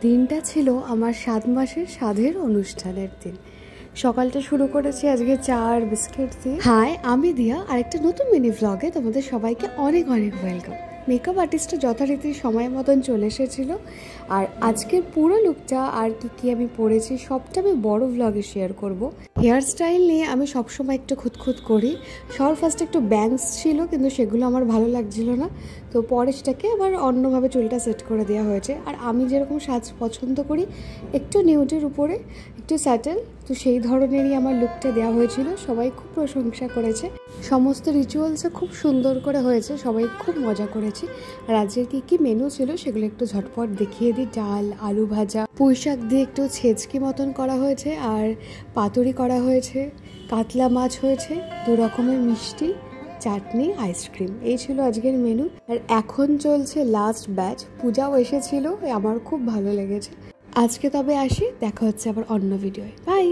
দিনটা ছিল আমার 7 মাসের সাধের অনুষ্ঠানের দিন। সকালটা শুরু করেছি আজকে চা আর বিস্কিট দিয়ে। হাই, আমি দিয়া আর একটা নতুন মিনি ভ্লগে তোমাদের সবাইকে অনেক অনেক ওয়েলকাম। মেকআপ আর্টিস্টটা যথারীতি সময় মতন চলে এসেছিলো, আর আজকের পুরো লুকটা আর কি আমি পরেছি সবটা আমি বড় ভ্লগে শেয়ার করব। হেয়ার স্টাইল নিয়ে আমি সবসময় একটু খুঁতখুত করি। সবার ফার্স্টে একটু ব্যাংকস ছিল, কিন্তু সেগুলো আমার ভালো লাগছিল না, তো পরে সেটাকে আবার অন্যভাবে চুলটা সেট করে দেওয়া হয়েছে। আর আমি যেরকম সাজ পছন্দ করি, একটু নিউডের উপরে একটু স্যাটেল, তো সেই ধরনেরই আমার লুকটা দেওয়া হয়েছিল। সবাই খুব প্রশংসা করেছে, সমস্ত রিচুয়ালসে খুব সুন্দর করে হয়েছে, সবাই খুব মজা করেছি। আর আজকে কি মেনু ছিল সেগুলো একটু ঝটপট দেখিয়ে দিই। ডাল, আলু ভাজা, পুঁই শাক দিয়ে একটু ছেঁচকি মতন করা হয়েছে, আর পাতুরি করা হয়েছে, কাতলা মাছ হয়েছে, 2 রকমের মিষ্টি, চাটনি, আইসক্রিম। এই ছিল আজকের মেনু। আর এখন চলছে লাস্ট ব্যাচ, পূজাও এসেছিল, আমার খুব ভালো লেগেছে। আজকে তবে আসি, দেখা হচ্ছে আবার অন্য ভিডিওয়। বাই।